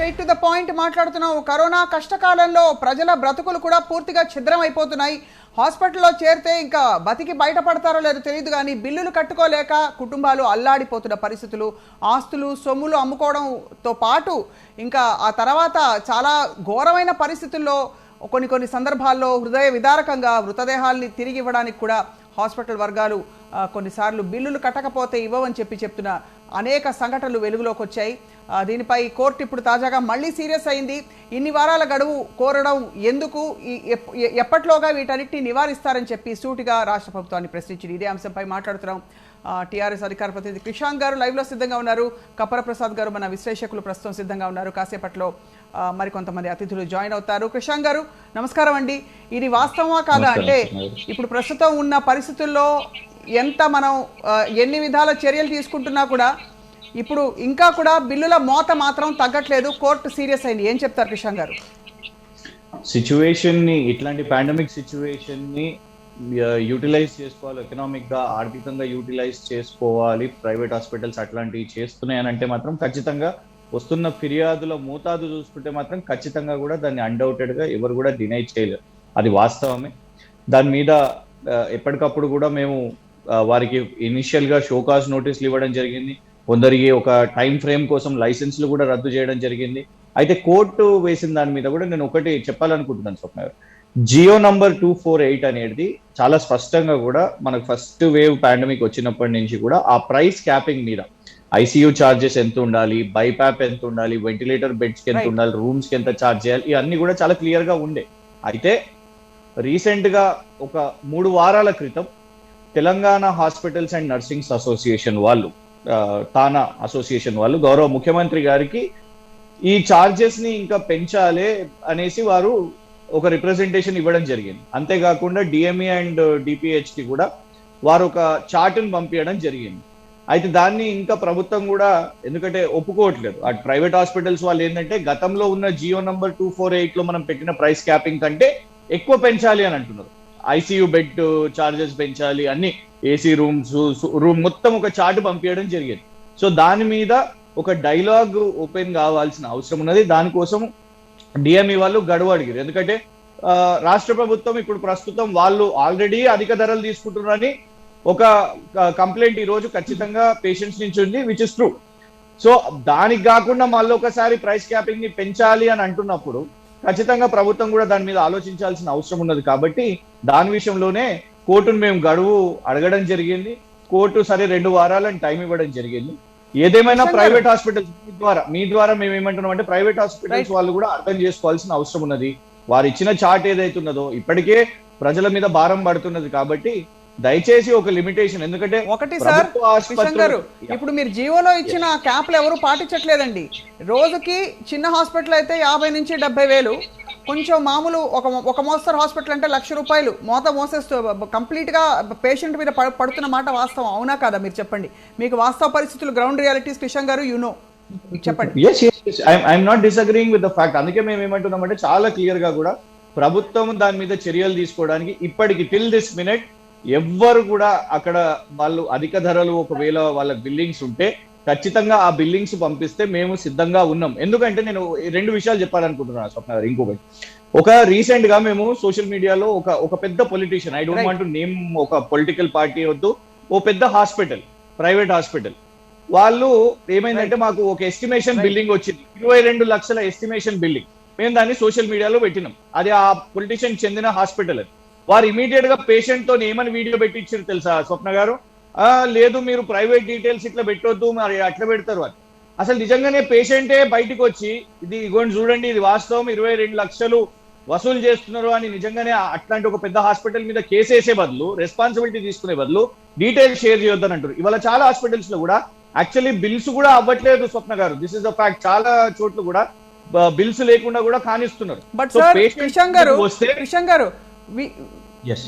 Straight to the point మాట్లాడుతున్నాం. Corona కష్టకాలంలో ప్రజల బ్రతుకులు కూడా పూర్తిగా ఛిద్రం అయిపోతున్నాయి. హాస్పిటల్లో చేరితే ఇంకా బతికి బయటపడతారో లేదో తెలియదు, కానీ బిల్లులు కట్టుకోలేక కుటుంబాలు అల్లాడిపోతున్న పరిస్థితులు, ఆస్తులు సొమ్ములు అమ్ముకోవడంతో పాటు ఇంకా ఆ తర్వాత చాలా ఘోరమైన పరిస్థితుల్లో కొన్ని సందర్భాల్లో హృదయ విదారకంగా మృతదేహాల్ని తిరిగి ఇవ్వడానికి కూడా హాస్పిటల్ వర్గాలు కొన్నిసార్లు బిల్లులు కట్టకపోతే ఇవ్వవని చెప్తున్న అనేక సంఘటనలు వెలుగులోకి వచ్చాయి. దీనిపై కోర్టు ఇప్పుడు తాజాగా మళ్ళీ సీరియస్ అయింది. ఇన్ని వారాల గడువు కోరడం ఎందుకు, ఎప్పట్లోగా వీటన్నిటిని నివారిస్తారని చెప్పి సూటిగా రాష్ట్ర ప్రభుత్వాన్ని ప్రశ్నించింది. ఇదే అంశంపై మాట్లాడుతున్నాం. టీఆర్ఎస్ అధికార ప్రతినిధి క్రిషాంక్ గారు లైవ్లో సిద్ధంగా ఉన్నారు. కప్పర ప్రసాద్ గారు మన విశ్లేషకులు ప్రస్తుతం సిద్ధంగా ఉన్నారు. కాసేపట్లో మరికొంతమంది అతిథులు జాయిన్ అవుతారు. క్రిషాంక్ గారు నమస్కారం అండి. ఇది వాస్తవమా కాదా అంటే ఇప్పుడు ప్రస్తుతం ఉన్న పరిస్థితుల్లో ఎంత మనం ఎన్ని విధాల చర్యలు తీసుకుంటున్నా కూడా ఇప్పుడు ఇంకా కూడా బిల్లుల మోత మాత్రం తగ్గట్లేదు. కోర్టు సీరియస్ అయింది. ఏం చెప్తారు క్రిషాంక్ గారు? సిచ్యువేషన్ ని, ఇట్లాంటి పాండమిక్ సిచ్యువేషన్ ని యూటిలైజ్ చేసుకోవాలి, ఎకనామిక్ గా ఆర్థికంగా యూటిలైజ్ చేసుకోవాలి. ప్రైవేట్ హాస్పిటల్స్ అట్లాంటివి చేస్తున్నాయనంటే మాత్రం ఖచ్చితంగా వస్తున్న ఫిర్యాదుల మోతాదు చూసుకుంటే మాత్రం ఖచ్చితంగా కూడా దాన్ని అన్డౌటెడ్ గా ఎవరు కూడా డినై చేయలేరు. అది వాస్తవమే. దాని మీద ఎప్పటికప్పుడు కూడా మేము వారికి ఇనిషియల్ గా షోకాజ్ నోటీసులు ఇవ్వడం జరిగింది. కొందరికి ఒక టైం ఫ్రేమ్ కోసం లైసెన్స్లు కూడా రద్దు చేయడం జరిగింది. అయితే కోర్టు వేసిన దాని మీద కూడా నేను ఒకటి చెప్పాలనుకుంటున్నాను స్వప్న గారు. జియో నంబర్ 248 అనేది చాలా స్పష్టంగా కూడా మనకు ఫస్ట్ వేవ్ పాండమిక్ వచ్చినప్పటి నుంచి కూడా ఆ ప్రైస్ క్యాపింగ్ మీద ఐసీయూ ఛార్జెస్ ఎంత ఉండాలి, బైపాప్ ఎంత ఉండాలి, వెంటిలేటర్ బెడ్స్ కి ఎంత ఉండాలి, రూమ్స్ కి ఎంత ఛార్జ్ చేయాలి, ఇవన్నీ కూడా చాలా క్లియర్ గా ఉండే. అయితే రీసెంట్ గా ఒక 3 వారాల క్రితం Telangana hospitals and nursings association వాళ్ళు, తానా అసోసియేషన్ వాళ్ళు గౌరవ ముఖ్యమంత్రి గారికి ఈ ఛార్జెస్ ని ఇంకా పెంచాలి అనేసి వారు ఒక రిప్రజెంటేషన్ ఇవ్వడం జరిగింది. అంతేకాకుండా డిఎంఈ అండ్ డిపిహెచ్ కి కూడా వారు ఒక చార్ట్ని పంపించడం జరిగింది. అయితే దాన్ని ఇంకా ప్రభుత్వం కూడా ఎందుకంటే ఒప్పుకోవట్లేదు. అటు ప్రైవేట్ హాస్పిటల్స్ వాళ్ళు ఏంటంటే గతంలో ఉన్న జియో నంబర్ 248 లో మనం పెట్టిన ప్రైస్ క్యాపింగ్ కంటే ఎక్కువ పెంచాలి అని అంటున్నారు. ఐసీయూ బెడ్ ఛార్జెస్ పెంచాలి, అన్ని ఏసీ రూమ్ మొత్తం ఒక చార్ట్ పంపించడం జరిగింది. సో దాని మీద ఒక డైలాగ్ ఓపెన్ కావాల్సిన అవసరం ఉన్నది. దానికోసం డిఎంఈ వాళ్ళు గడువు అడిగారు. ఎందుకంటే రాష్ట్ర ప్రభుత్వం ఇప్పుడు ప్రస్తుతం వాళ్ళు ఆల్రెడీ అధిక ధరలు తీసుకుంటున్నారని ఒక కంప్లైంట్ ఈ రోజు ఖచ్చితంగా పేషెంట్స్ నుంచి ఉంది, విచ్ ఇస్ ట్రూ. సో దానికి కాకుండా మళ్ళీ ఒకసారి ప్రైస్ క్యాపింగ్ ని పెంచాలి అని అంటున్నప్పుడు ఖచ్చితంగా ప్రభుత్వం కూడా దాని మీద ఆలోచించాల్సిన అవసరం ఉన్నది. కాబట్టి దాని విషయంలోనే కోర్టును మేము గడువు అడగడం జరిగింది. కోర్టు సరే 2 వారాలని టైం ఇవ్వడం జరిగింది. ఏదేమైనా ప్రైవేట్ హాస్పిటల్స్ మీ ద్వారా మేము ఏమంటున్నాం అంటే ప్రైవేట్ హాస్పిటల్స్ వాళ్ళు కూడా అర్థం చేసుకోవాల్సిన అవసరం ఉన్నది. వారు ఇచ్చిన చార్ట్ ఏదైతున్నదో ఇప్పటికే ప్రజల మీద భారం పడుతున్నది. కాబట్టి దయచేసి ఒక లిమిటేషన్, ఎందుకంటే ఒకటి సార్ కిషన్ గారు, ఇప్పుడు మీరు జియోలో ఇచ్చిన క్యాప్లు ఎవరు పాటించట్లేదండి. రోజుకి చిన్న హాస్పిటల్ అయితే 50 నుంచి 70 వేలు, కొంచెం మామూలు ఒక మోస్తరు హాస్పిటల్ అంటే ₹1,00,000 మోసేస్తూ కంప్లీట్ గా పేషెంట్ మీద పడుతున్న మాట వాస్తవం అవునా కాదా? మీరు చెప్పండి. మీకు వాస్తవ పరిస్థితులు, గ్రౌండ్ రియాలిటీస్ కిషన్ గారు చెప్పండి. I'm not disagreeing with the fact. అందుకే మేము ఏమంటున్నామంటే చాలా క్లియర్ గా కూడా ప్రభుత్వం దాని మీద చర్యలు తీసుకోవడానికి ఇప్పటికి టిల్ దిస్ మినిట్ ఎవ్వరు కూడా అక్కడ వాళ్ళు అధిక ధరలు ఒకవేళ వాళ్ళ బిల్లింగ్స్ ఉంటే ఖచ్చితంగా ఆ బిల్లింగ్స్ పంపిస్తే మేము సిద్ధంగా ఉన్నాం. ఎందుకంటే నేను 2 విషయాలు చెప్పాలనుకుంటున్నాను స్వప్న గారు. ఇంకొకటి, ఒక రీసెంట్ గా మేము సోషల్ మీడియాలో ఒక పెద్ద politician, I don't want to name ఒక పొలిటికల్ పార్టీ వద్దు, ఓ పెద్ద హాస్పిటల్, ప్రైవేట్ హాస్పిటల్ వాళ్ళు ఏమైందంటే మాకు ఒక ఎస్టిమేషన్ బిల్లింగ్ వచ్చింది, 22 లక్షల ఎస్టిమేషన్ బిల్లింగ్. మేము దాన్ని సోషల్ మీడియాలో పెట్టినాం. అది ఆ పొలిటీషియన్ చెందిన హాస్పిటల్ అది. వారు ఇమీడియట్ గా పేషెంట్ తో ఏమని వీడియో పెట్టించారు తెలుసా స్వప్న గారు? లేదు మీరు ప్రైవేట్ డీటెయిల్స్ ఇట్లా పెట్టొద్దు, మరి అట్లా పెడతారు అని. అసలు నిజంగానే పేషెంటే బయటకు వచ్చి ఇది ఇగోండి చూడండి, ఇది వాస్తవం 22 లక్షలు వసూలు చేస్తున్నారు అని నిజంగానే అట్లాంటి ఒక పెద్ద హాస్పిటల్ మీద కేసు వేసే బదులు, రెస్పాన్సిబిలిటీ తీసుకునే బదులు డీటెయిల్స్ షేర్ చేయొద్దని అంటారు. ఇవాళ చాలా హాస్పిటల్స్ లో కూడా యాక్చువల్లీ బిల్స్ కూడా అవ్వట్లేదు స్వప్న గారు. This is the fact. చాలా చోట్ల కూడా బిల్స్ లేకుండా కూడా కానిస్తున్నారు.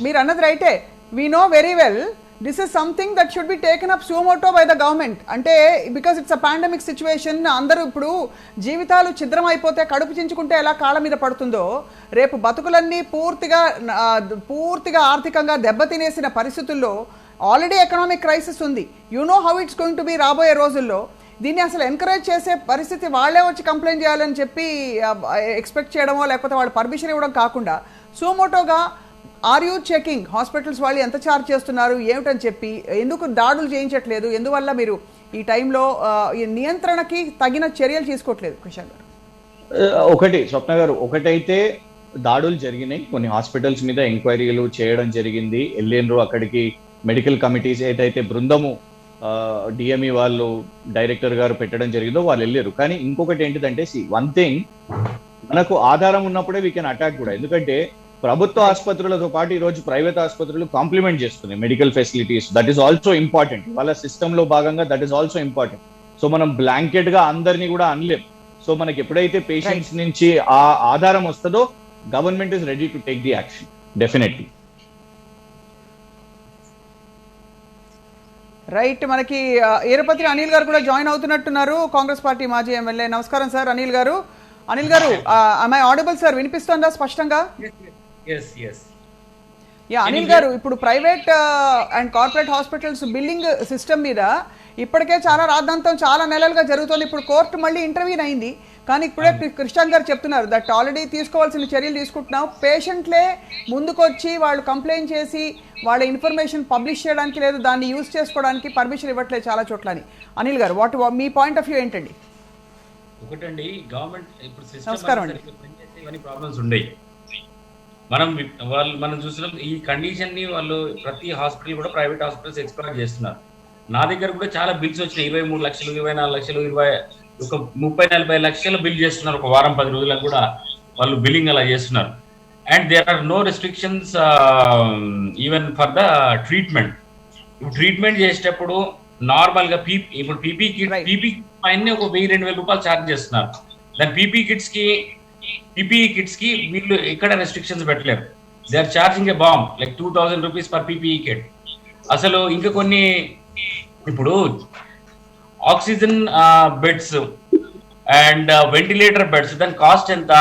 మీరు అన్నది రైటే. We know very well this is something that should be taken up suo motu by the government. అంటే because it's a pandemic situation. అందరూ ఇప్పుడు జీవితాలు ఛిద్రం అయిపోతే కడుపు చించుకుంటే ఎలా కాళ్ళ మీద పడుతుందో, రేపు బతుకులన్నీ పూర్తిగా ఆర్థికంగా దెబ్బతినేసిన పరిస్థితుల్లో ఆల్రెడీ ఎకనామిక్ క్రైసిస్ ఉంది. You know how it's going to be రాబోయే రోజుల్లో. దీన్ని అసలు ఎంకరేజ్ చేసే పరిస్థితి వాళ్ళే వచ్చి కంప్లైంట్ చేయాలని చెప్పి ఎక్స్పెక్ట్ చేయడమో లేకపోతే వాళ్ళు పర్మిషన్ ఇవ్వడం కాకుండా సుమోటోగా ఆర్ యూ చెకింగ్ హాస్పిటల్స్ వాళ్ళు ఎంత ఛార్జ్ చేస్తున్నారు ఏమిటని చెప్పి ఎందుకు దాడులు చేయించట్లేదు, ఎందువల్ల మీరు ఈ టైంలో ఈ నియంత్రణకి తగిన చర్యలు తీసుకోవట్లేదు కుషాల్ గారు? ఒకటి స్వప్న గారు, ఒకటైతే దాడులు జరిగినాయి, కొన్ని హాస్పిటల్స్ మీద ఎంక్వైరీలు చేయడం జరిగింది, వెళ్ళిండ్రు అక్కడికి మెడికల్ కమిటీస్ ఏదైతే బృందము డిఎంఈ వాళ్ళు డైరెక్టర్ గారు పెట్టడం జరిగిందో వాళ్ళు వెళ్ళారు. కానీ ఇంకొకటి ఏంటిదంటే వన్ థింగ్, మనకు ఆధారం ఉన్నప్పుడే వీ కెన్ అటాక్ కూడా. ఎందుకంటే ప్రభుత్వ ఆసుపత్రులతో పాటు ఈ రోజు ప్రైవేట్ ఆసుపత్రులు కాంప్లిమెంట్ చేస్తున్నాయి medical facilities. That is also important, వాళ్ళ సిస్టమ్ లో భాగంగా that is also important. So మనం బ్లాంకెట్ గా అందరినీ కూడా అనలేం. సో మనకి ఎప్పుడైతే పేషెంట్స్ నుంచి ఆ ఆధారం వస్తుందో government is ready to take the action definitely. Right, మనకి ఈరపత్రి అనిల్ గారు కూడా జాయిన్ అవుతున్నట్టున్నారు, కాంగ్రెస్ పార్టీ మాజీ ఎమ్మెల్యే. నమస్కారం సార్ అనిల్ గారు. అనిల్ గారు, ఐ ఆడిబుల్ సార్? వినిపిస్తుందా స్పష్టంగా? యా అనిల్ గారు, ఇప్పుడు private and corporate hospitals billing system మీద ఇప్పటికే చాలా రాద్ధాంతం చాలా నెలలుగా జరుగుతుంది. ఇప్పుడు కోర్టు మళ్ళీ ఇంటర్వ్యూన్ అయింది, కానీ ఇప్పుడే కృష్ణన్ గారు చెప్తున్నారు దట్ ఆల్రెడీ తీసుకోవాల్సిన చర్యలు తీసుకుంటున్నాం, పేషెంట్లే ముందుకొచ్చి వాళ్ళు కంప్లైంట్ చేసి వాళ్ళ ఇన్ఫర్మేషన్ పబ్లిష్ చేయడానికి లేదు, దాన్ని యూజ్ చేసుకోవడానికి పర్మిషన్ ఇవ్వట్లేదు చాలా చోట్ల అని. అనిల్ గారు, మీ పాయింట్ ఆఫ్ వ్యూ ఏంటండి? ఒకటండి, గవర్నమెంట్ ఇప్పుడు నమస్కారం అండి. ఇవన్నీ ప్రాబ్లమ్స్ ఉండేవి. మనం చూసినాం ఈ కండిషన్ ని వాళ్ళు ప్రతి హాస్పిటల్ కూడా ప్రైవేట్ హాస్పిటల్స్ ఎక్స్ప్లోర్ చేస్తున్నారు. నా దగ్గర కూడా చాలా బిల్స్ వచ్చినాయి, 23 లక్షలు, 24 లక్షలు, 30-40 లక్షలు బిల్ చేస్తున్నారు ఒక వారం 10 రోజులకు కూడా వాళ్ళు బిల్లింగ్ అలా చేస్తున్నారు. And there are no restrictions even for the treatment. Treatment చేసేటప్పుడు నార్మల్ గా ఇప్పుడు పీపీ పైన ఒక 1000-2000 రూపాయలు ఛార్జ్ చేస్తున్నారు. దాని పీపీ కిట్స్ కి వీళ్ళు ఎక్కడ రెస్ట్రిక్షన్స్ పెట్టలేరు. They are charging a bomb like 2000 rupees per PPE kit. అసలు ఇంకా కొన్ని ఇప్పుడు oxygen beds and ventilator beds దాని కాస్ట్ ఎంత,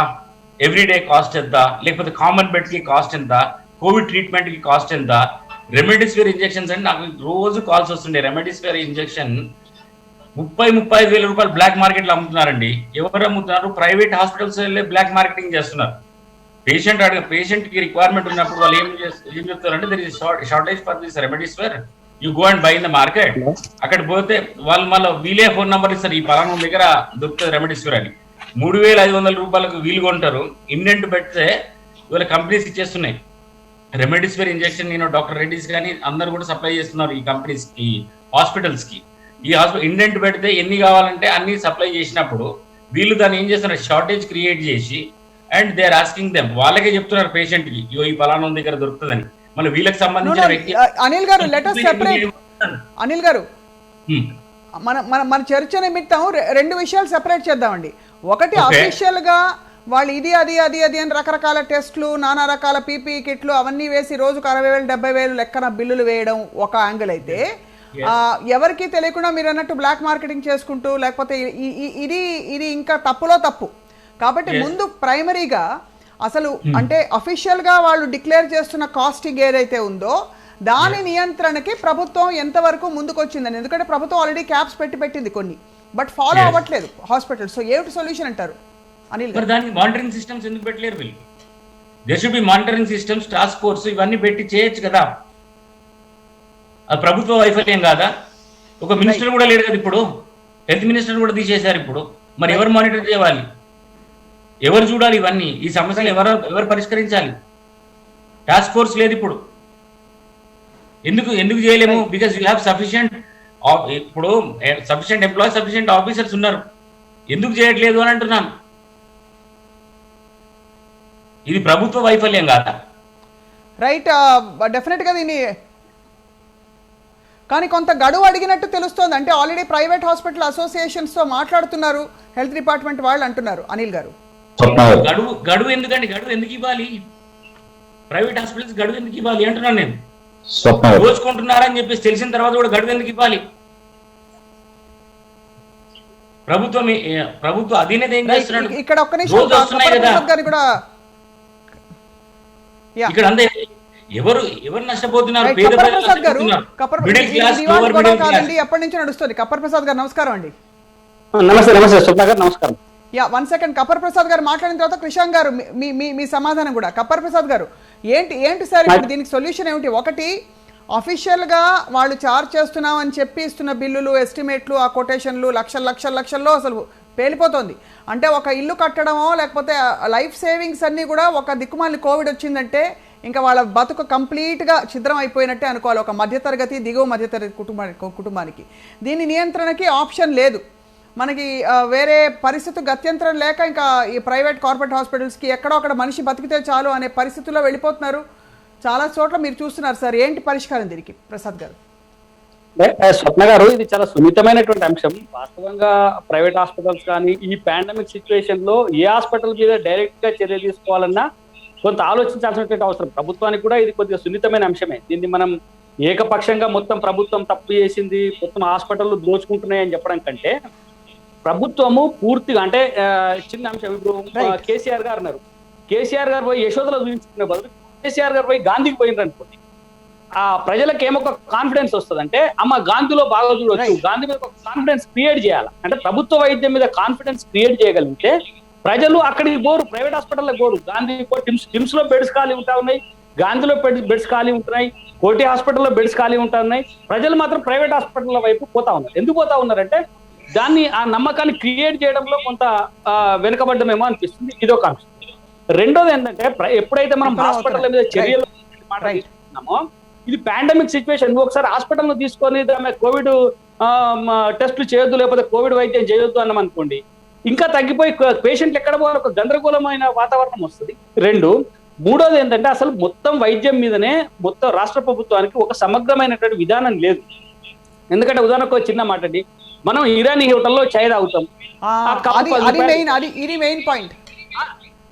ఎవ్రీడే కాస్ట్ ఎంత, లేకపోతే కామన్ బెడ్ కి కాస్ట్ ఎంత, కోవిడ్ ట్రీట్మెంట్ కి కాస్ట్ ఎంత, రెమెడిసివిర్ ఇంజెక్షన్స్ అంటే నాకు రోజు కాల్స్ వస్తుండే. రెమెడిసివిర్ ఇంజెక్షన్ 30-35 వేల రూపాయలు బ్లాక్ మార్కెట్ లో అమ్ముతున్నారండి. ఎవరు అమ్ముతున్నారు? ప్రైవేట్ హాస్పిటల్స్ బ్లాక్ మార్కెటింగ్ చేస్తున్నారు. పేషెంట్ కి రిక్వైర్మెంట్ ఉన్నప్పుడు వాళ్ళు ఏం చెప్తారంటే there is shortage for this remdesivir, you go and buy in the market. అక్కడ పోతే వాళ్ళు మళ్ళీ వీలే ఫోన్ నెంబర్ ఇస్తారు, ఈ పలానా దగ్గర దొరుకుతుంది రెమెడిసివిర్ అని. 3500 రూపాయలకు వీలు కొంటారు. ఇండెంట్ పెడితే ఇవాళ కంపెనీస్ ఇచ్చేస్తున్నాయి రెమెడిసివిర్ ఇంజెక్షన్. నేను డాక్టర్ రెడ్డిస్ కానీ అందరు కూడా సప్లై చేస్తున్నారు ఈ కంపెనీస్ కి, హాస్పిటల్స్ కి. ఈ హాస్పిటల్ ఇండెంట్ పెడితే ఎన్ని కావాలంటే అన్ని సప్లై చేసినప్పుడు వీళ్ళు దాన్ని ఏం చేస్తున్నారు, షార్టేజ్ క్రియేట్ చేసి and they are asking them, వాళ్ళకే చెప్తున్నారు పేషెంట్ కి ఈ పలానా దగ్గర దొరుకుతుందని. మన వీళ్ళకి సంబంధించిన వ్యక్తి. అనిల్ గారు, లెట్ us separate. అనిల్ గారు, మన చర్చ నిమిత్తం 2 విషయాలు సెపరేట్ చేద్దామండి. ఒకటి, అఫీషియల్ గా వాళ్ళు ఇది అది అది అది అని రకరకాల టెస్ట్లు, నానా రకాల పీపీ కిట్లు అవన్నీ వేసి రోజుకు 60,000-70,000 లెక్కన బిల్లులు వేయడం ఒక యాంగిల్ అయితే, ఎవరికి తెలియకుండా మీరు అన్నట్టు బ్లాక్ మార్కెటింగ్ చేసుకుంటూ లేకపోతే ఇది ఇంకా తప్పులో తప్పు. కాబట్టి ముందు ప్రైమరీగా అసలు అంటే అఫీషియల్ గా వాళ్ళు డిక్లేర్ చేస్తున్న కాస్టింగ్ ఏదైతే ఉందో దాని నియంత్రణకి ప్రభుత్వం ఎంతవరకు ముందుకు వచ్చిందని. ఎందుకంటే ప్రభుత్వం ఆల్రెడీ క్యాప్స్ పెట్టింది కొన్ని, బట్ ఫాలో అవ్వట్లేదు హాస్పిటల్. సో ఏమిటి సొల్యూషన్ అంటారు అనిల్ గారు? దానికి మానిటరింగ్ సిస్టమ్స్ ఎందుకు పెట్టలేరు వీళ్ళు? There should be monitoring systems, task force ఇవన్నీ పెట్టి చేయొచ్చు కదా. అది ప్రభుత్వ వైఫల్యం కాదా? ఒక మినిస్టర్ కూడా లేడు కదా ఇప్పుడు, హెల్త్ మినిస్టర్ కూడా తీసేశారు ఇప్పుడు. మరి ఎవరు మానిటర్ చేయాలి, ఎవరు చూడాలి ఇవన్నీ? ఈ సమస్యలు ఎవరు పరిష్కరించాలి? టాస్క్ ఫోర్స్ లేదు ఇప్పుడు. ఎందుకు చేయలేము? బికాస్ యూ హ్యావ్ సఫిషియంట్, ఇప్పుడు సఫిషియంట్ ఎంప్లాయీస్, సఫిషియంట్ ఆఫీసర్స్ ఉన్నారు. ఎందుకు చేయట్లేదు అని అంటున్నాను. ఇది ప్రభుత్వ వైఫల్యం కాదా? రైట్, డెఫినెట్ గా దీన్ని కానీ కొంత గడువు అడిగినట్టు తెలుస్తోంది. అంటే ఆల్రెడీ ప్రైవేట్ హాస్పిటల్ అసోసియేషన్స్ తో మాట్లాడుతున్నారు హెల్త్ డిపార్ట్మెంట్ వాళ్ళు అంటున్నారు. అనిల్ గారు, గడువు ఎందుకండి? గడువు ఎందుకు ఇవ్వాలి? ప్రైవేట్ హాస్పిటల్స్ గడువు ఎందుకు ఇవ్వాలి అంటున్నాను నేను. దోచుకుంటున్నారని చెప్పేసి తెలిసిన తర్వాత కూడా గడువు ఎందుకు ఇవ్వాలి? ప్రభుత్వ అధీనత ఏం చేస్తున్నాడు? ఇక్కడ ఒక్క నిమిషం కూడా ఇక్కడ అంతే. ఎవరు నష్టపోతున్నారు? కాదండి, ఎప్పటి నుంచి నడుస్తుంది? కప్పర్ ప్రసాద్ గారు నమస్కారం అండి. నమస్తే స్వప్న గారు, నమస్కారం. Yeah 1 second. కప్పర్ ప్రసాద్ గారు మాట్లాడిన తర్వాత కృషాంక్ గారు మీ సమాధానం కూడా. కప్పర్ ప్రసాద్ గారు, ఏంటి సార్ ఇప్పుడు దీనికి సొల్యూషన్ ఏమిటి? ఒకటి, అఫీషియల్గా వాళ్ళు చార్జ్ చేస్తున్నాం అని చెప్పి ఇస్తున్న బిల్లులు, ఎస్టిమేట్లు, ఆ కొటేషన్లు లక్షల్లో అసలు పేలిపోతుంది. అంటే ఒక ఇల్లు కట్టడమో లేకపోతే లైఫ్ సేవింగ్స్ అన్నీ కూడా ఒక దిక్కుమాలి కోవిడ్ వచ్చిందంటే ఇంకా వాళ్ళ బతుకు కంప్లీట్గా ఛిద్రం అయిపోయినట్టే అనుకోవాలి. ఒక మధ్యతరగతి, దిగువ మధ్యతరగతి కుటుంబానికి దీని నియంత్రణకి ఆప్షన్ లేదు. మనకి వేరే పరిస్థితి గత్యంతరం లేక ఇంకా ఈ ప్రైవేట్ కార్పొరేట్ హాస్పిటల్స్కి ఎక్కడో అక్కడ మనిషి బతికితే చాలు అనే పరిస్థితుల్లో వెళ్ళిపోతున్నారు. చాలా చోట్ల మీరు చూస్తున్నారు సార్. ఏంటి పరిష్కారం దీనికి ప్రసాద్ గారు? స్వప్న గారు, ఇది చాలా సున్నితమైనటువంటి అంశం. వాస్తవంగా ప్రైవేట్ హాస్పిటల్స్ కానీ ఈ పాండమిక్ సిచ్యువేషన్ లో ఏ హాస్పిటల్ మీద డైరెక్ట్ గా చర్య తీసుకోవాలన్నా కొంత ఆలోచించాల్సినటువంటి అవసరం. ప్రభుత్వానికి కూడా ఇది కొద్దిగా సున్నితమైన అంశమే. దీన్ని మనం ఏకపక్షంగా మొత్తం ప్రభుత్వం తప్పు చేసింది, మొత్తం హాస్పిటల్ దోచుకుంటున్నాయని చెప్పడం కంటే ప్రభుత్వము పూర్తిగా, అంటే చిన్న అంశం, ఇప్పుడు కేసీఆర్ గారు అన్నారు, కేసీఆర్ గారు పోయి యశోదలో చూపించుకునే బదులు కేసీఆర్ గారు పోయి గాంధీకి పోయినారు అనుకోండి, ఆ ప్రజలకు ఏమొక కాన్ఫిడెన్స్ వస్తుంది అంటే అమ్మ గాంధీలో బాగా చూడవచ్చు, గాంధీ మీద ఒక కాన్ఫిడెన్స్ క్రియేట్ చేయాలి. అంటే ప్రభుత్వ వైద్యం మీద కాన్ఫిడెన్స్ క్రియేట్ చేయగలిగితే ప్రజలు అక్కడికి పోరు, ప్రైవేట్ హాస్పిటల్లో పోరు. గాంధీ టిమ్స్ లో బెడ్స్ ఖాళీ ఉంటా ఉన్నాయి, గాంధీలో బెడ్స్ ఖాళీ ఉంటున్నాయి, కోటి హాస్పిటల్లో బెడ్స్ ఖాళీ ఉంటా ఉన్నాయి. ప్రజలు మాత్రం ప్రైవేట్ హాస్పిటల్ వైపు పోతా ఉన్నారు. ఎందుకు పోతా ఉన్నారంటే దాన్ని, ఆ నమ్మకాన్ని క్రియేట్ చేయడంలో కొంత వెనుకబడ్డమేమో అనిపిస్తుంది. ఇదొక అంశం. రెండోది ఏంటంటే, ఎప్పుడైతే మనం హాస్పిటల్ మీద చర్యలు మాట్లాడుతున్నామో, ఇది పాండమిక్ సిచ్యువేషన్. నువ్వు ఒకసారి హాస్పిటల్ తీసుకొని కోవిడ్ టెస్టులు చేయొద్దు, లేకపోతే కోవిడ్ వైద్యం చేయొద్దు అన్నాం అనుకోండి, ఇంకా తగ్గిపోయి పేషెంట్లు ఎక్కడ పోవాలి, ఒక గందరగోళమైన వాతావరణం వస్తుంది. మూడోది ఏంటంటే, అసలు మొత్తం వైద్యం మీదనే మొత్తం రాష్ట్ర ప్రభుత్వానికి ఒక సమగ్రమైనటువంటి విధానం లేదు. ఎందుకంటే ఉదాహరణకు చిన్న మాట అండి, మనం ఇరానీ హోటల్లో చాయ్ తాగుతాం,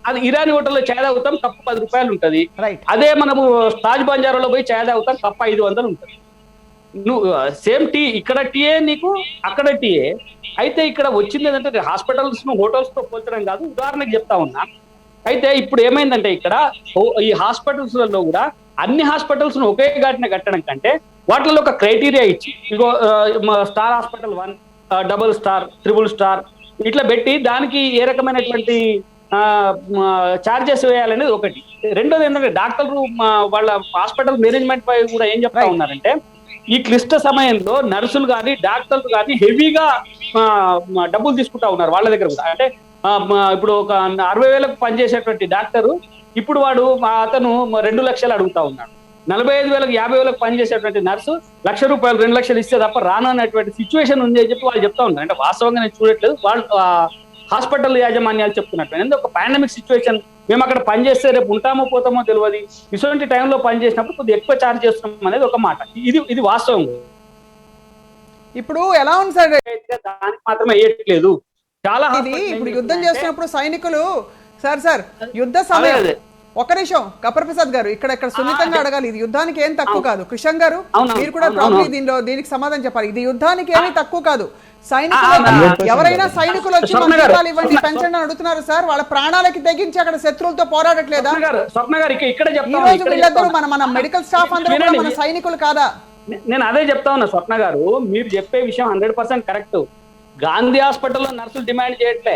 అది ఇరానీ హోటల్లో చాయ్ తాగుతాం, కప్పు 10 రూపాయలు ఉంటది. అదే మనము తాజ్ బంజారాలో పోయి చాయ్ తాగుతాం, కప్పు 500 ఉంటది. నువ్వు సేమ్ టీ, ఇక్కడ టీయే నీకు, అక్కడ టీయే. అయితే ఇక్కడ వచ్చింది ఏంటంటే హాస్పిటల్స్ ను హోటల్స్ తో పోల్చడం కాదు, ఉదాహరణకి చెప్తా ఉన్నా. అయితే ఇప్పుడు ఏమైందంటే, ఇక్కడ ఈ హాస్పిటల్స్ లలో కూడా అన్ని హాస్పిటల్స్ ను ఒకే ఘాటిన కట్టడం కంటే వాటిలో ఒక క్రైటీరియా ఇచ్చి, ఇగో star hospital 1, double star, triple star ఇట్లా పెట్టి దానికి ఏ రకమైనటువంటి చార్జెస్ వేయాలనేది ఒకటి. రెండోది ఏంటంటే, డాక్టర్లు వాళ్ళ హాస్పిటల్ మేనేజ్మెంట్ పై కూడా ఏం చెప్తా ఉన్నారంటే, ఈ క్లిష్ట సమయంలో నర్సులు కానీ డాక్టర్లు కానీ హెవీగా డబ్బులు తీసుకుంటా ఉన్నారు వాళ్ళ దగ్గర కూడా. అంటే ఇప్పుడు ఒక 60,000కు పనిచేసేటువంటి డాక్టరు ఇప్పుడు అతను 2 లక్షలు అడుగుతా ఉన్నాడు. 45,000కు 50,000కు పనిచేసేటువంటి నర్సు ₹1,00,000 2 లక్షలు ఇస్తే తప్ప రాను అనేటువంటి సిచ్యువేషన్ ఉంది అని చెప్పి వాళ్ళు చెప్తా ఉన్నారు. అంటే వాస్తవంగా నేను చూడట్లేదు, వాళ్ళు హాస్పిటల్ యాజమాన్యాలు చెప్తున్నట్టు. ఎందుకంటే ఒక పాండమిక్ సిచ్యువేషన్, మేము అక్కడ పనిచేస్తే రేపు ఉంటామో పోతామో తెలియదు, ఇటువంటి టైంలో పనిచేసినప్పుడు కొద్దిగా ఎక్కువ ఛార్జ్ చేస్తున్నాం అనేది ఒక మాట. ఇది వాస్తవం. ఇప్పుడు ఎలా ఉంది సార్, దానికి మాత్రమే వేయట్లేదు. చాలా ఇప్పుడు యుద్ధం చేస్తున్నప్పుడు సైనికులు సార్ యుద్ధ సమయం, ఒక నిమిషం కప్పర్ ప్రసాద్ గారు, ఇక్కడ సున్నితంగా అడగాలి. ఇది యుద్ధానికి ఏం తక్కువ కాదు. కృష్ణ గారు, మీరు కూడా ప్రాబ్లీ దీనికి సమాధానం చెప్పాలి. ఇది యుద్ధానికి ఏమీ తక్కువ కాదు. సైనికులు, ఎవరైనా సైనికులు వచ్చి జీతాలు ఇవ్వండి, పెంచండి అని అడుగుతున్నారు సార్. వాళ్ళ ప్రాణాలకి తెగించి అక్కడ శత్రువులతో పోరాడట్లేదా? ఈ రోజు వీళ్ళందరూ మన మెడికల్ స్టాఫ్ అందరూ కూడా మన సైనికులు కాదా? నేను అదే చెప్తా ఉన్నా స్వప్న గారు, మీరు చెప్పే విషయం 100% కరెక్ట్. గాంధీ హాస్పిటల్లో నర్సులు డిమాండ్ చేయట్లే,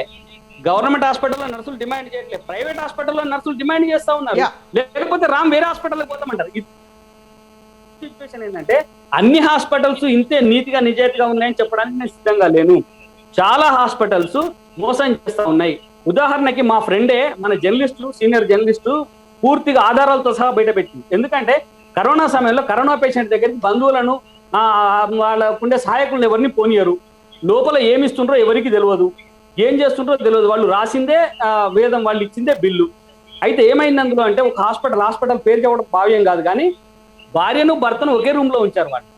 గవర్నమెంట్ హాస్పిటల్లో నర్సులు డిమాండ్ చేయట్లేదు, ప్రైవేట్ హాస్పిటల్లో నర్సులు డిమాండ్ చేస్తా ఉన్నారు. లేకపోతే వేరే హాస్పిటల్కి పోతామంటారు. సిచ్యువేషన్ ఏంటంటే, అన్ని హాస్పిటల్స్ ఇంతే నీతిగా నిజాయితీగా ఉన్నాయని చెప్పడానికి నేను సిద్ధంగా లేను. చాలా హాస్పిటల్స్ మోసం చేస్తా ఉన్నాయి. ఉదాహరణకి మా ఫ్రెండే, మన జర్నలిస్టు, సీనియర్ జర్నలిస్టు, పూర్తిగా ఆధారాలతో సహా బయటపెట్టింది. ఎందుకంటే కరోనా సమయంలో కరోనా పేషెంట్ దగ్గరికి బంధువులను, వాళ్ళకుండే సహాయకులను ఎవరిని పోనీయరు. లోపల ఏమిస్తుండ్రో ఎవరికి తెలియదు, ఏం చేస్తుండ్రో తెలియదు. వాళ్ళు రాసిందే వేదం, వాళ్ళు ఇచ్చిందే బిల్లు. అయితే ఏమైంది అందులో అంటే, ఒక హాస్పిటల్ పేరు చెప్పడం భావ్యం కాదు, కానీ భార్యను భర్తను ఒకే రూమ్ లో ఉంచారు. వాళ్ళు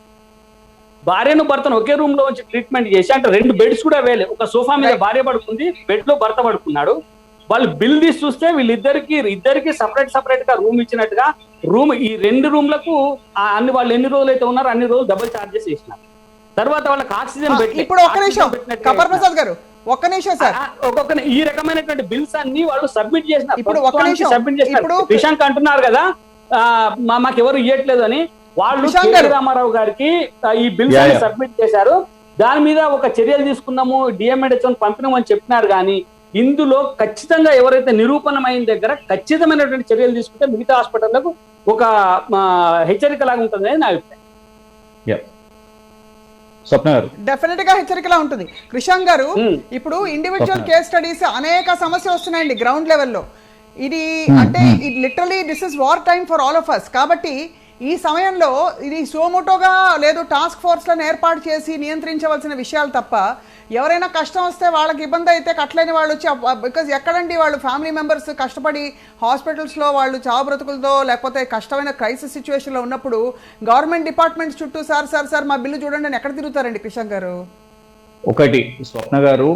భార్యను భర్తను ఒకే రూమ్ లో ఉంచి ట్రీట్మెంట్ చేసి, అంటే 2 బెడ్స్ కూడా వేలే, ఒక సోఫా మీద భార్య పడుకుంది, బెడ్ లో భర్త పడుకున్నాడు. వాళ్ళు బిల్ తీసి చూస్తే వీళ్ళిద్దరికి సపరేట్ గా రూమ్ ఇచ్చినట్టుగా, ఈ 2 రూమ్లకు వాళ్ళు ఎన్ని రోజులు అయితే ఉన్నారో అన్ని రోజులు డబుల్ చార్జెస్ చేసినారు. తర్వాత వాళ్ళకి ఆక్సిజన్ పెట్టి, ఇప్పుడు ఒక్క నిమిషం కప్పర్ ప్రసాద్ గారు, ఒక్క నిమిషం సార్, ఈ రకమైనటువంటి బిల్స్ అన్ని వాళ్ళు సబ్మిట్ చేసినారు. ఇప్పుడు ఒక్క నిమిషం, సబ్మిట్ చేసినారు. విశాంక్ అంటున్నారు కదా మాకెవరు ఇవ్వట్లేదు అని, వాళ్ళు రామారావు గారికి ఈ బిల్స్ అన్ని సబ్మిట్ చేశారు. దాని మీద ఒక చర్యలు తీసుకున్నాము, డిఎంఎడ్హెచ్ఓ పంపినాము అని చెప్పినారు. కానీ ఇందులో ఖచ్చితంగా ఎవరైతే నిరూపణమైన దగ్గర ఖచ్చితమైనటువంటి చర్యలు తీసుకుంటే మిగతా హాస్పిటళ్లకు ఒక హెచ్చరిక లాగా ఉంటుంది నా అభిప్రాయం. స్వప్న గారు డెఫినెట్ గా హెచ్చరికలా ఉంటుంది. కృషాంక్ గారు, ఇప్పుడు ఇండివిజువల్ కేస్ స్టడీస్ అనేక సమస్యలు వస్తున్నాయండి గ్రౌండ్ లెవెల్లో. ఇది అంటే literally this is war time for all of us. కాబట్టి ఈ సమయంలో ఇది సోమోటోగా లేదు టాస్క్ ఫోర్స్లను ఏర్పాటు చేసి నియంత్రించవలసిన విషయాలు తప్ప, ఎవరైనా కష్టం వస్తే వాళ్ళకి ఇబ్బంది అయితే కట్టలేని వాళ్ళు వచ్చి, బికాజ్ ఎక్కడండి వాళ్ళు ఫ్యామిలీ మెంబర్స్ కష్టపడి హాస్పిటల్స్లో వాళ్ళు చావు బ్రతుకులతో లేకపోతే కష్టమైన క్రైసిస్ సిచ్యువేషన్లో ఉన్నప్పుడు గవర్నమెంట్ డిపార్ట్మెంట్స్ చుట్టూ సార్ మా బిల్లు చూడండి అని ఎక్కడ తిరుగుతారండి కృష్ణ గారు? ఒకటి స్వప్న గారు,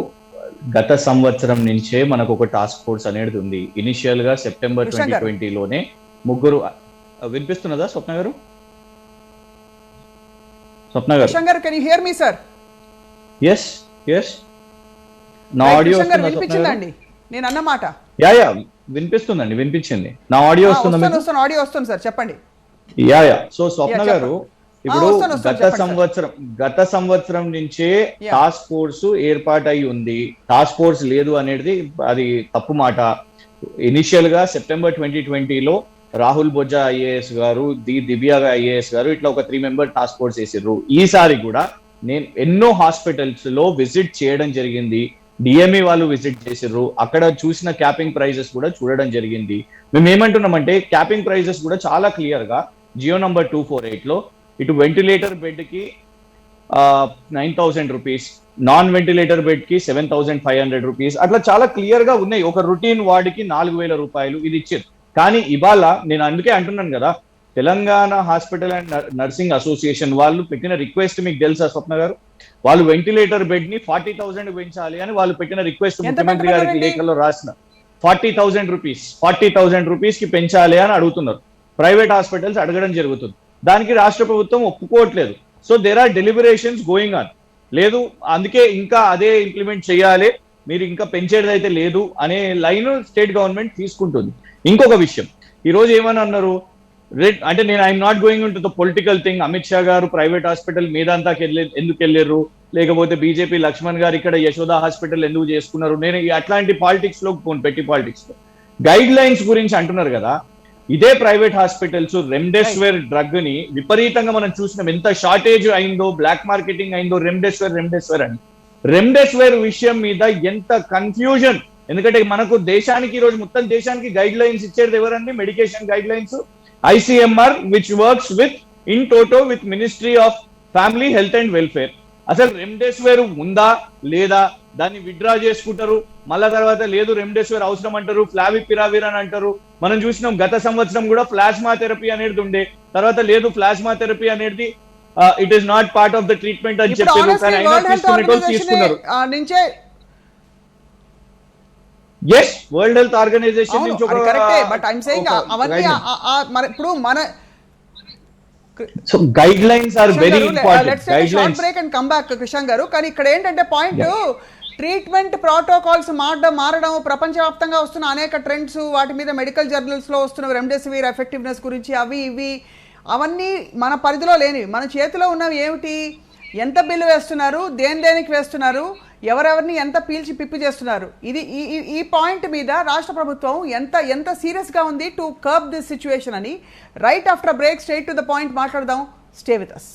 గత సంవత్సరం నుంచే మనకు ఒక టాస్క్ ఫోర్స్ అనేది ఉంది. ఇనిషియల్ గా సెప్టెంబర్ 2020లోనే ముగ్గురు. వినిపిస్తున్నదా స్వప్న గారు? స్వప్న garu, Krishna garu, can you hear me sir? Yes yes, నా ఆడియో వినిపించిందండి నేను అన్నమాట? యా వినిపిస్తుందండి, వినిపించింది. నా ఆడియో వస్తుందా? ఆడియో వస్తుంది సార్, చెప్పండి. యా సో స్వప్న గారు, ఇప్పుడు గత సంవత్సరం నుంచే టాస్క్ ఫోర్స్ ఏర్పాటై ఉంది. టాస్క్ ఫోర్స్ లేదు అనేది అది తప్పు మాట. ఇనిషియల్ గా సెప్టెంబర్ 2020లో రాహుల్ బొజ్జా ఐఏఎస్ గారు, దివ్య ఐఏఎస్ గారు ఇట్లా ఒక 3 మెంబర్ టాస్క్ ఫోర్స్ వేసిర్రు. ఈసారి కూడా నేను ఎన్నో హాస్పిటల్స్ లో విజిట్ చేయడం జరిగింది. డిఎంఈ వాళ్ళు విజిట్ చేసిర్రు. అక్కడ చూసిన క్యాపింగ్ ప్రైజెస్ కూడా చూడడం జరిగింది. మేము ఏమంటున్నామంటే క్యాపింగ్ ప్రైజెస్ కూడా చాలా క్లియర్ గా జియో నంబర్ 248 లో ఇటు వెంటిలేటర్ బెడ్ కి 9,000 రూపీస్, నాన్ వెంటిలేటర్ బెడ్ కి 7,500 రూపీస్, అట్లా చాలా క్లియర్ గా ఉన్నాయి. ఒక రొటీన్ వార్డుకి 4,000 రూపాయలు ఇది ఇచ్చారు. కానీ ఇవాళ నేను అందుకే అంటున్నాను కదా, Telangana hospital and nursing association వాళ్ళు పెట్టిన రిక్వెస్ట్ మీకు తెలుసా స్వప్న గారు? వాళ్ళు వెంటిలేటర్ బెడ్ ని 40,000 పెంచాలి అని వాళ్ళు పెట్టిన రిక్వెస్ట్ ముఖ్యమంత్రి గారికి లేఖలో రాసిన 40,000 రూపీస్, 40,000 రూపీస్ కి పెంచాలి అని అడుగుతున్నారు. ప్రైవేట్ హాస్పిటల్స్ అడగడం జరుగుతుంది. దానికి రాష్ట్ర ప్రభుత్వం ఒప్పుకోవట్లేదు. So there are deliberations going on. లేదు, అందుకే ఇంకా అదే ఇంప్లిమెంట్ చేయాలి, మీరు ఇంకా పెంచేది అయితే లేదు అనే లైన్ స్టేట్ గవర్నమెంట్ తీసుకుంటుంది. ఇంకొక విషయం, ఈ రోజు ఏమని అన్నారు అంటే, నేను I'm not going in to the political thing. Amit Shah గారు ప్రైవేట్ హాస్పిటల్ మీద అంతా ఎందుకు వెళ్ళారు, లేకపోతే బీజేపీ లక్ష్మణ్ గారు ఇక్కడ యశోదా హాస్పిటల్ ఎందుకు చేసుకున్నారు, నేను అట్లాంటి పాలిటిక్స్ లో పెట్టి పాలిటిక్స్ లో గైడ్ లైన్స్ గురించి అంటున్నారు కదా. ఇదే ప్రైవేట్ హాస్పిటల్స్ రెమ్డెసివిర్ డ్రగ్ ని విపరీతంగా మనం చూసినాం, ఎంత షార్టేజ్ అయిందో, బ్లాక్ మార్కెటింగ్ అయిందో. రెమ్డెసివిర్ అని రెమ్డెసివిర్ విషయం మీద ఎంత కన్ఫ్యూజన్. ఎందుకంటే మనకు దేశానికి, ఈ రోజు మొత్తం దేశానికి గైడ్ లైన్స్ ఇచ్చేది ఎవరండి? Medication guide lines ICMR, which works with in toto with ministry of family health and welfare. అసలు రెమ్డెసివిర్ ఉందా లేదా, దాన్ని విత్డ్రా చేసుకుంటారు, మళ్ళా తర్వాత లేదు రెమ్డెసివిర్ అవసరం అంటారు, ఫ్లావిపిరావిర్ అని అంటారు. మనం చూసినాం గత సంవత్సరం కూడా ప్లాస్మా థెరపీ అనేది ఉండే, తర్వాత లేదు ప్లాస్మా థెరపీ అనేది it is not part of the treatment అని చెప్పారు. కానీ అయినా తీసుకున్నారు. ఎస్, వరల్డ్ హెల్త్ ఆర్గనైజేషన్ నుంచి so guidelines are very important. Guidelines break and come back Krishna garu. కానీ ఇక్కడ ఏంటంటే పాయింట్, ట్రీట్మెంట్ ప్రోటోకాల్స్ మారడం, ప్రపంచవ్యాప్తంగా వస్తున్న అనేక ట్రెండ్స్, వాటి మీద మెడికల్ జర్నల్స్ లో వస్తున్న రెమ్డెసివిర్ ఎఫెక్టివ్నెస్ గురించి ఇవి అవన్నీ మన పరిధిలో లేనివి. మన చేతిలో ఉన్నవి ఏమిటి? ఎంత బిల్లు వేస్తున్నారు, దేనికి వేస్తున్నారు, ఎవరెవరిని ఎంత పీల్చి పిప్పి చేస్తున్నారు. ఇది ఈ పాయింట్ మీద రాష్ట్ర ప్రభుత్వం ఎంత సీరియస్గా ఉంది టు కర్బ్ దిస్ సిచ్యువేషన్ అని. Right after break straight to the point మాట్లాడదాం. Stay with us.